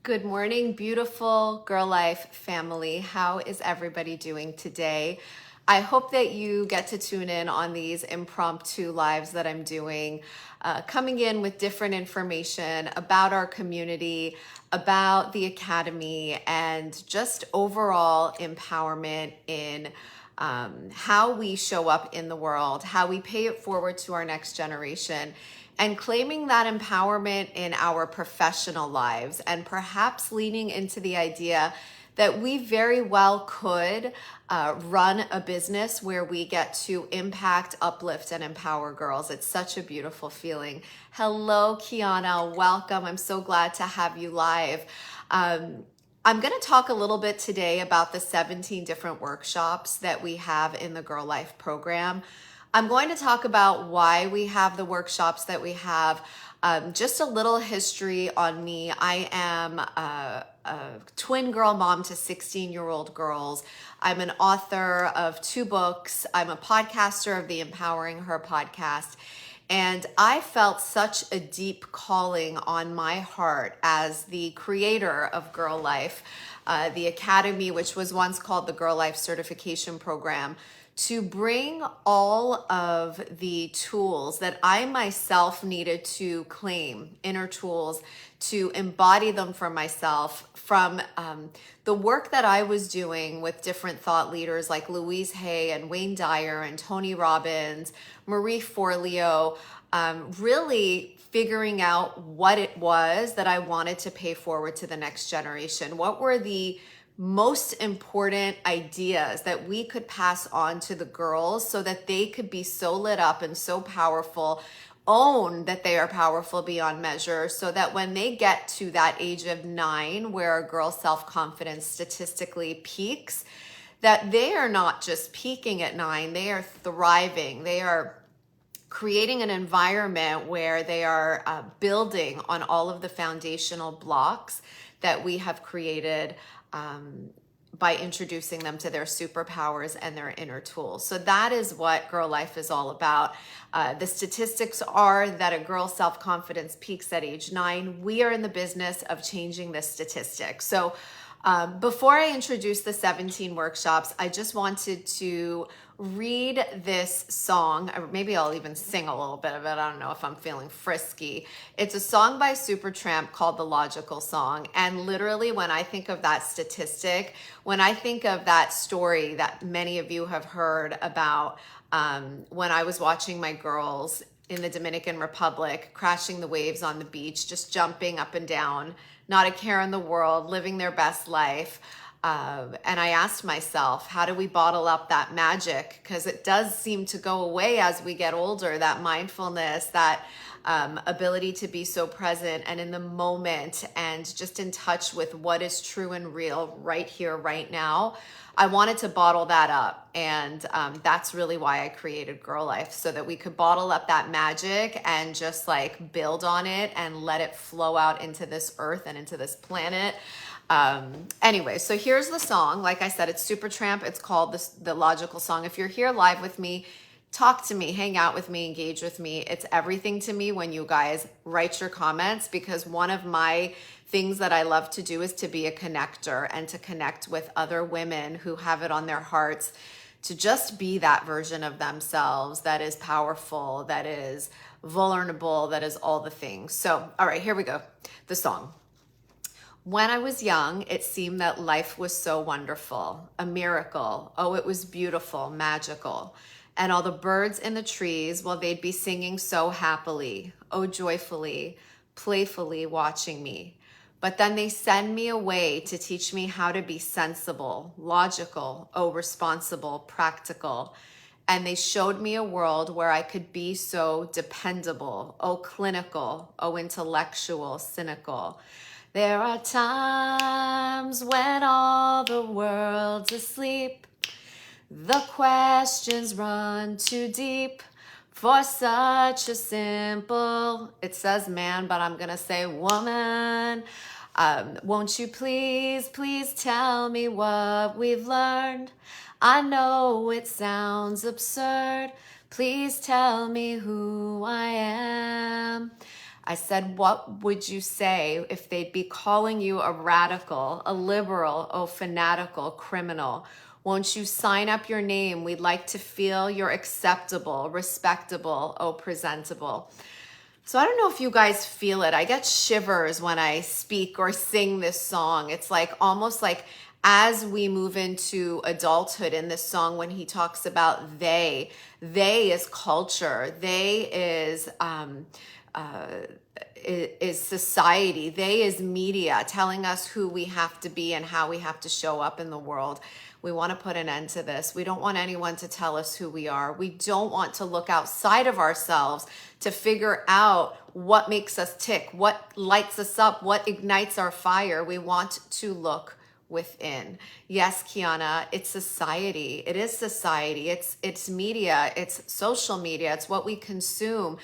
Good morning, beautiful Girl Life family. How is everybody doing today? I hope that you get to tune in on these impromptu lives that I'm doing, coming in with different information about our community, about the academy, and just overall empowerment in how we show up in the world, how we pay it forward to our next generation, and claiming that empowerment in our professional lives, and perhaps leaning into the idea that we very well could run a business where we get to impact, uplift, and empower girls. It's such a beautiful feeling. Hello, Kiana. Welcome. I'm so glad to have you live. I'm going to talk a little bit today about the 17 different workshops that we have in the GiRLiFE program. I'm going to talk about why we have the workshops that we have, just a little history on me. I am a twin girl mom to 16-year-old girls. I'm an author of 2 books. I'm a podcaster of the Empowering Her podcast. And I felt such a deep calling on my heart as the creator of GiRLiFE, the academy, which was once called the GiRLiFE certification program, to bring all of the tools that I myself needed to claim, inner tools, to embody them for myself from the work that I was doing with different thought leaders like Louise Hay and Wayne Dyer and Tony Robbins, Marie Forleo, really figuring out what it was that I wanted to pay forward to the next generation. What were the most important ideas that we could pass on to the girls so that they could be so lit up and so powerful, own that they are powerful beyond measure, so that when they get to that age of 9 where a girl's self-confidence statistically peaks, that they are not just peaking at 9, they are thriving. They are creating an environment where they are building on all of the foundational blocks that we have created by introducing them to their superpowers and their inner tools. So that is what GiRLiFE is all about. The statistics are that a girl's self-confidence peaks at age 9. We are in the business of changing this statistic. So before I introduce the 17 workshops, I just wanted to read this song, or maybe I'll even sing a little bit of it. I don't know if I'm feeling frisky. It's a song by Supertramp called The Logical Song. And literally when I think of that statistic, when I think of that story that many of you have heard about when I was watching my girls in the Dominican Republic, crashing the waves on the beach, just jumping up and down, not a care in the world, living their best life. And I asked myself, how do we bottle up that magic? Because it does seem to go away as we get older, that mindfulness, that ability to be so present and in the moment and just in touch with what is true and real right here, right now. I wanted to bottle that up. And that's really why I created GiRLiFE, so that we could bottle up that magic and just like build on it and let it flow out into this earth and into this planet. Anyway, so here's the song. Like I said, it's Supertramp. It's called the Logical Song. If you're here live with me, talk to me, hang out with me, engage with me. It's everything to me when you guys write your comments, because one of my things that I love to do is to be a connector and to connect with other women who have it on their hearts to just be that version of themselves that is powerful, that is vulnerable, that is all the things. So, all right, here we go. The song. When I was young, it seemed that life was so wonderful, a miracle. Oh, it was beautiful, magical. And all the birds in the trees, well, they'd be singing so happily, oh, joyfully, playfully watching me. But then they send me away to teach me how to be sensible, logical, oh, responsible, practical. And they showed me a world where I could be so dependable, oh, clinical, oh, intellectual, cynical. There are times when all the world's asleep. The questions run too deep for such a simple, it says man, but I'm gonna say woman. Won't you please, please tell me what we've learned? I know it sounds absurd. Please tell me who I am. I said, what would you say if they'd be calling you a radical, a liberal, oh, fanatical, criminal? Won't you sign up your name? We'd like to feel you're acceptable, respectable, oh, presentable. So I don't know if you guys feel it. I get shivers when I speak or sing this song. It's like almost like as we move into adulthood in this song, when he talks about they is culture, they is society, they is media telling us who we have to be and how we have to show up in the world. We want to put an end to this. We don't want anyone to tell us who we are. We don't want to look outside of ourselves to figure out what makes us tick, what lights us up, what ignites our fire. We want to look within. Yes, Kiana, it's society. It is society. It's media. It's social media. It's what we consume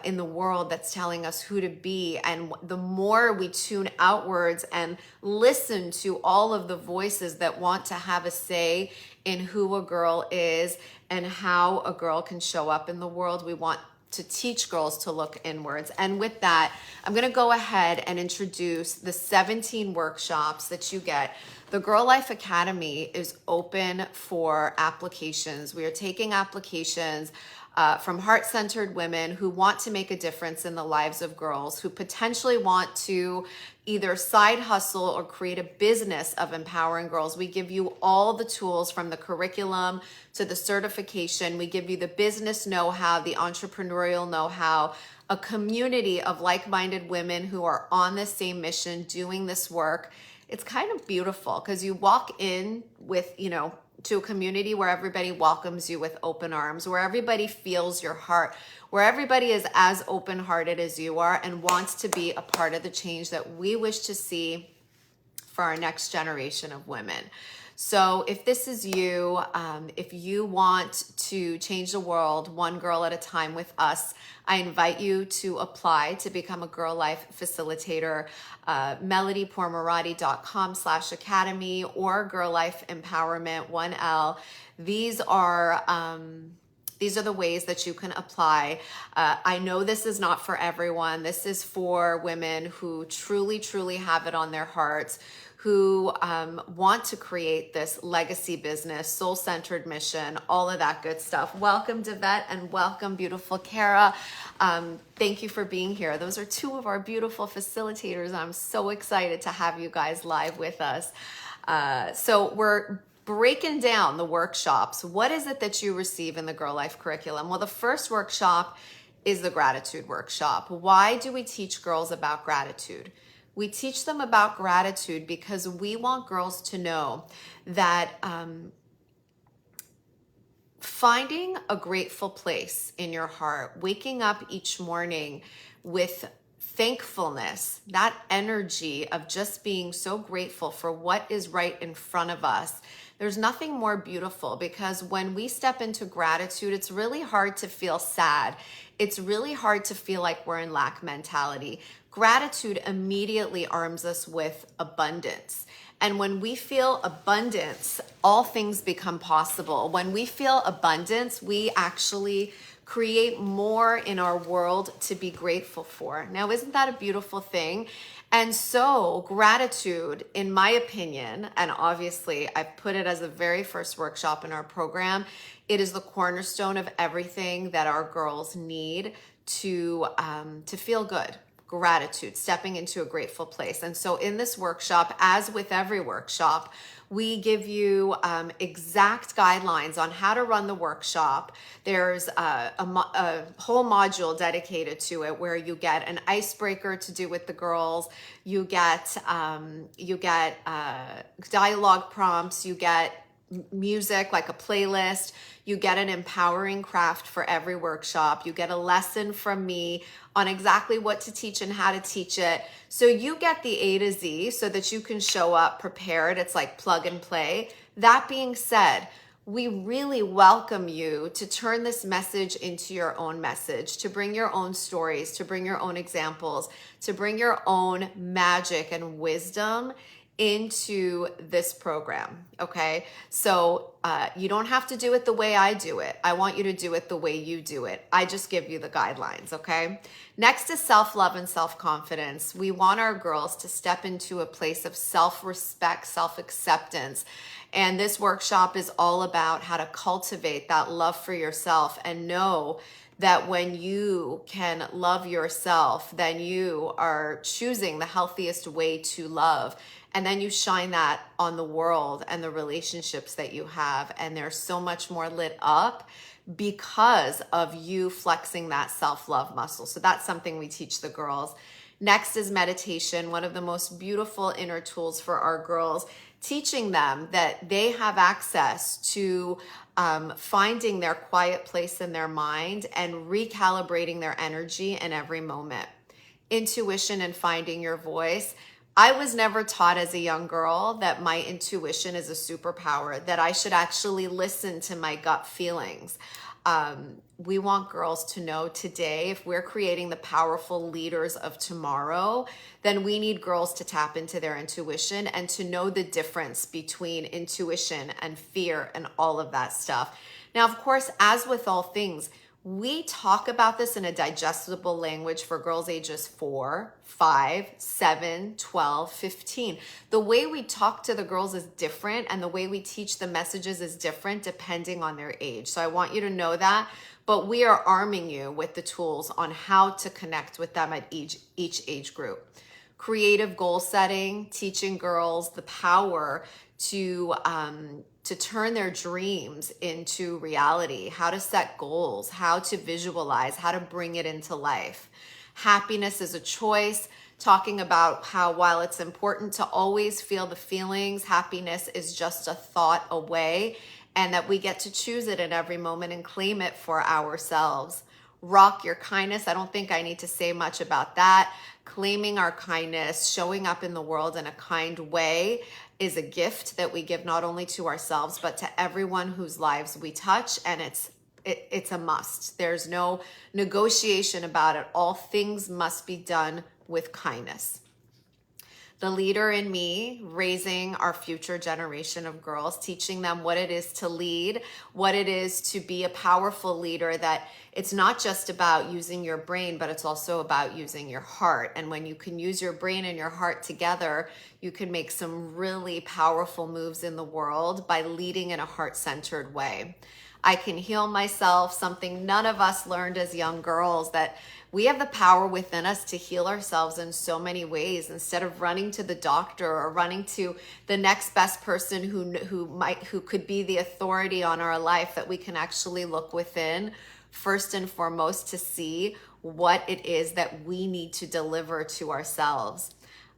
in the world that's telling us who to be. And the more we tune outwards and listen to all of the voices that want to have a say in who a girl is and how a girl can show up in the world, we want to teach girls to look inwards. And with that, I'm going to go ahead and introduce the 17 workshops that you get. The GiRLiFE Academy is open for applications. We are taking applications from heart-centered women who want to make a difference in the lives of girls, who potentially want to either side hustle or create a business of empowering girls. We give you all the tools from the curriculum to the certification. We give you the business know-how, the entrepreneurial know-how, a community of like-minded women who are on the same mission doing this work. It's kind of beautiful because you walk in with, to a community where everybody welcomes you with open arms, where everybody feels your heart, where everybody is as open-hearted as you are and wants to be a part of the change that we wish to see for our next generation of women. So if this is you, if you want to change the world one girl at a time with us, I invite you to apply to become a GiRLiFE facilitator. melodypourmoradi.com/academy or GiRLiFE Empowerment 1L. These are the ways that you can apply. I know this is not for everyone. This is for women who truly, truly have it on their hearts, who want to create this legacy business, soul-centered mission, all of that good stuff. Welcome, Devette, and welcome, beautiful Kara. Thank you for being here. Those are two of our beautiful facilitators. I'm so excited to have you guys live with us. So we're breaking down the workshops. What is it that you receive in the GiRLiFE curriculum? Well, the first workshop is the gratitude workshop. Why do we teach girls about gratitude? We teach them about gratitude because we want girls to know that finding a grateful place in your heart, waking up each morning with thankfulness, that energy of just being so grateful for what is right in front of us. There's nothing more beautiful, because when we step into gratitude, it's really hard to feel sad. It's really hard to feel like we're in lack mentality. Gratitude immediately arms us with abundance. And when we feel abundance, all things become possible. When we feel abundance, we actually create more in our world to be grateful for. Now, isn't that a beautiful thing? And so gratitude, in my opinion, and obviously I put it as the very first workshop in our program, it is the cornerstone of everything that our girls need to feel good. Gratitude, stepping into a grateful place. And so in this workshop, as with every workshop, we give you exact guidelines on how to run the workshop. There's a whole module dedicated to it where you get an icebreaker to do with the girls. You get dialogue prompts. You get music, like a playlist. You get an empowering craft for every workshop. You get a lesson from me on exactly what to teach and how to teach it. So you get the A to Z so that you can show up prepared. It's like plug and play. That being said, we really welcome you to turn this message into your own message, to bring your own stories, to bring your own examples, to bring your own magic and wisdom into this program, okay? So you don't have to do it the way I do it. I want you to do it the way you do it. I just give you the guidelines, okay? Next is self-love and self-confidence. We want our girls to step into a place of self-respect, self-acceptance. And this workshop is all about how to cultivate that love for yourself and know that when you can love yourself, then you are choosing the healthiest way to love. And then you shine that on the world and the relationships that you have. And they're so much more lit up because of you flexing that self-love muscle. So that's something we teach the girls. Next is meditation, one of the most beautiful inner tools for our girls, teaching them that they have access to finding their quiet place in their mind and recalibrating their energy in every moment. Intuition and finding your voice. I was never taught as a young girl that my intuition is a superpower, that I should actually listen to my gut feelings. We want girls to know today, if we're creating the powerful leaders of tomorrow, then we need girls to tap into their intuition and to know the difference between intuition and fear and all of that stuff. Now, of course, as with all things, we talk about this in a digestible language for girls ages 4, 5, 7, 12, 15. The way we talk to the girls is different, and the way we teach the messages is different depending on their age. So I want you to know that, but we are arming you with the tools on how to connect with them at each age group. Creative goal setting, teaching girls the power to turn their dreams into reality, how to set goals, how to visualize, how to bring it into life. Happiness is a choice, talking about how while it's important to always feel the feelings, happiness is just a thought away, and that we get to choose it in every moment and claim it for ourselves. Rock your kindness. I don't think I need to say much about that. Claiming our kindness, showing up in the world in a kind way is a gift that we give not only to ourselves, but to everyone whose lives we touch. And it's a must. There's no negotiation about it. All things must be done with kindness. The leader in me, raising our future generation of girls, teaching them what it is to lead, what it is to be a powerful leader, that it's not just about using your brain, but it's also about using your heart. And when you can use your brain and your heart together, you can make some really powerful moves in the world by leading in a heart-centered way. I can heal myself, something none of us learned as young girls, that we have the power within us to heal ourselves in so many ways. Instead of running to the doctor or running to the next best person who could be the authority on our life, that we can actually look within first and foremost to see what it is that we need to deliver to ourselves.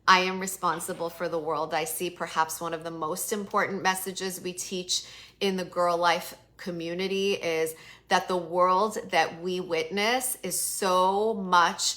I am responsible for the world I see. Perhaps one of the most important messages we teach in the GiRLiFE community is that the world that we witness is so much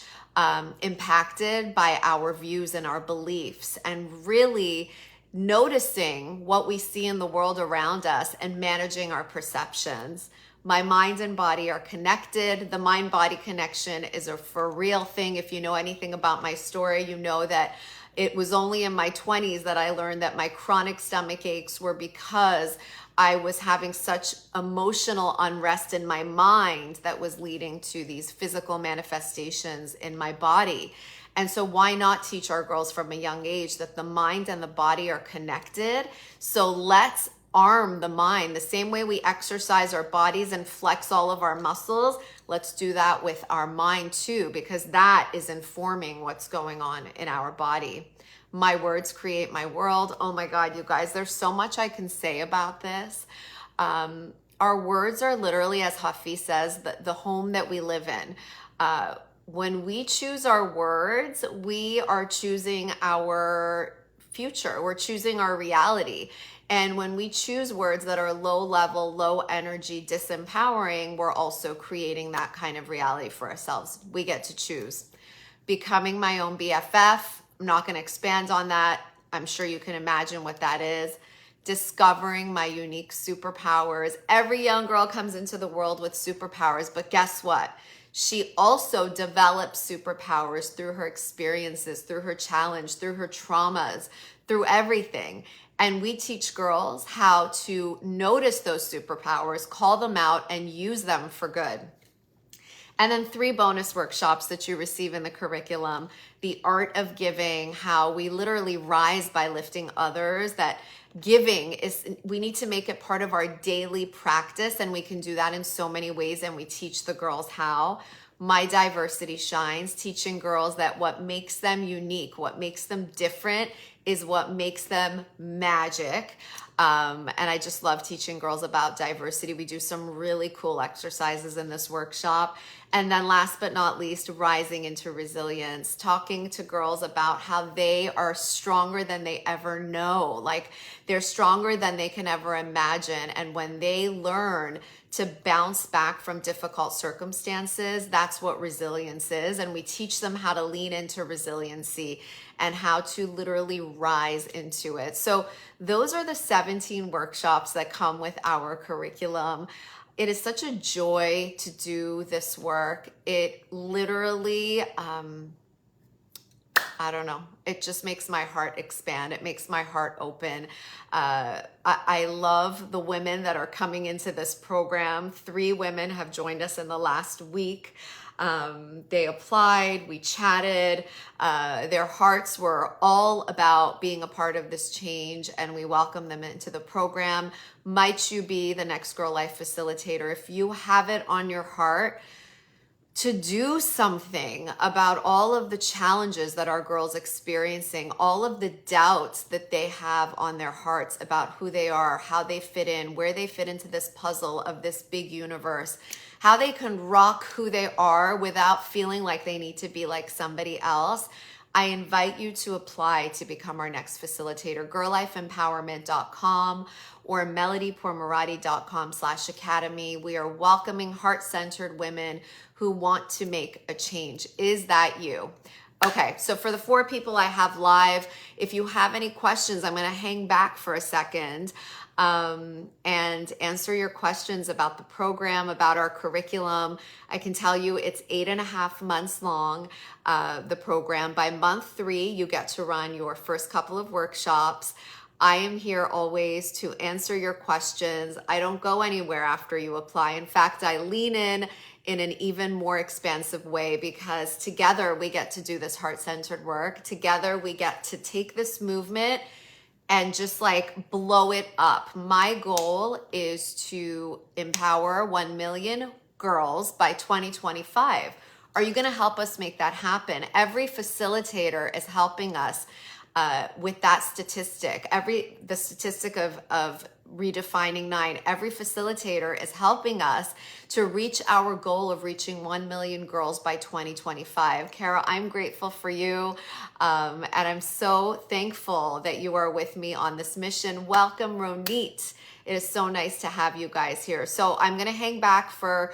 impacted by our views and our beliefs, and really noticing what we see in the world around us and managing our perceptions. My mind and body are connected. The mind-body connection is a for real thing. If you know anything about my story, you know that it was only in my 20s that I learned that my chronic stomach aches were because I was having such emotional unrest in my mind that was leading to these physical manifestations in my body. And so why not teach our girls from a young age that the mind and the body are connected? So let's arm the mind. The same way we exercise our bodies and flex all of our muscles, let's do that with our mind too, because that is informing what's going on in our body. My words create my world. Oh my God, you guys, there's so much I can say about this. Our words are literally, as Hafiz says, the home that we live in. When we choose our words, we are choosing our future. We're choosing our reality. And when we choose words that are low level, low energy, disempowering, we're also creating that kind of reality for ourselves. We get to choose. Becoming my own BFF. I'm not going to expand on that. I'm sure you can imagine what that is. Discovering my unique superpowers. Every young girl comes into the world with superpowers, but guess what? She also develops superpowers through her experiences, through her challenge, through her traumas, through everything. And we teach girls how to notice those superpowers, call them out, and use them for good. And then 3 bonus workshops that you receive in the curriculum: the art of giving, how we literally rise by lifting others, that giving is, we need to make it part of our daily practice, and we can do that in so many ways, and we teach the girls how. My Diversity Shines, teaching girls that what makes them unique, what makes them different, is what makes them magic. And I just love teaching girls about diversity. We do some really cool exercises in this workshop. And then last but not least, rising into resilience, talking to girls about how they are stronger than they ever know. Like, they're stronger than they can ever imagine. And when they learn to bounce back from difficult circumstances, that's what resilience is. And we teach them how to lean into resiliency and how to literally rise into it. So those are the 17 workshops that come with our curriculum. It is such a joy to do this work. It literally, I don't know, it just makes my heart expand. It makes my heart open. I love the women that are coming into this program. 3 women have joined us in the last week. They applied, we chatted, their hearts were all about being a part of this change, and we welcome them into the program. Might you be the next GiRLiFE facilitator? If you have it on your heart to do something about all of the challenges that our girls experiencing, all of the doubts that they have on their hearts about who they are, how they fit in, where they fit into this puzzle of this big universe, how they can rock who they are without feeling like they need to be like somebody else, I invite you to apply to become our next facilitator. GiRLifeempowerment.com or melodypourmoradi.com/academy. We are welcoming heart-centered women who want to make a change. Is that you? Okay, so for the 4 people I have live, if you have any questions, I'm gonna hang back for a second and answer your questions about the program, about our curriculum. I can tell you it's 8.5 months long, the program. By month 3, you get to run your first couple of workshops. I am here always to answer your questions. I don't go anywhere after you apply. In fact, I lean in an even more expansive way, because together we get to do this heart-centered work. Together we get to take this movement and just like blow it up. My goal is to empower 1 million girls by 2025. Are you gonna help us make that happen? Every facilitator is helping us with that statistic. The statistic of redefining 9, every facilitator is helping us to reach our goal of reaching 1 million girls by 2025. Kara, I'm grateful for you, and I'm so thankful that you are with me on this mission. Welcome, Ronit. It is so nice to have you guys here. So I'm gonna hang back for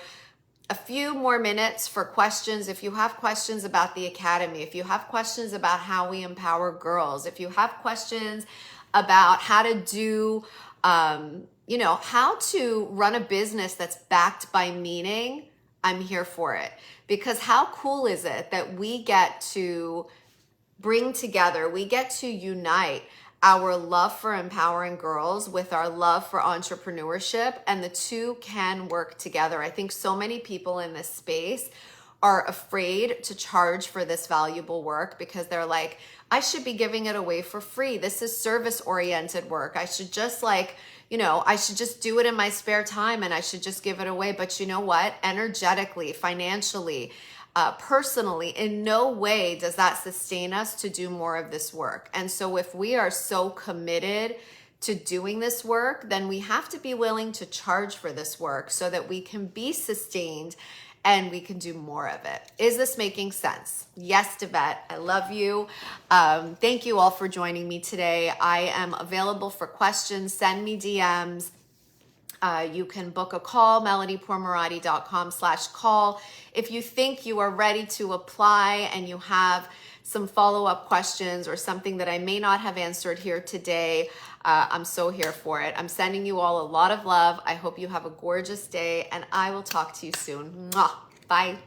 a few more minutes for questions. If you have questions about the Academy, if you have questions about how we empower girls, if you have questions about how to do, how to run a business that's backed by meaning, I'm here for it. Because how cool is it that we get to bring together, we get to unite our love for empowering girls with our love for entrepreneurship, and the two can work together. I think so many people in this space are afraid to charge for this valuable work because they're like, I should be giving it away for free. This is service-oriented work. I should just I should just do it in my spare time and I should just give it away. But you know what? Energetically, financially, personally, in no way does that sustain us to do more of this work. And so if we are so committed to doing this work, then we have to be willing to charge for this work so that we can be sustained and we can do more of it. Is this making sense? Yes, Devette, I love you. Thank you all for joining me today. I am available for questions. Send me DMs. You can book a call, melodypourmoradi.com/call. If you think you are ready to apply and you have some follow-up questions or something that I may not have answered here today, I'm so here for it. I'm sending you all a lot of love. I hope you have a gorgeous day, and I will talk to you soon. Mwah. Bye.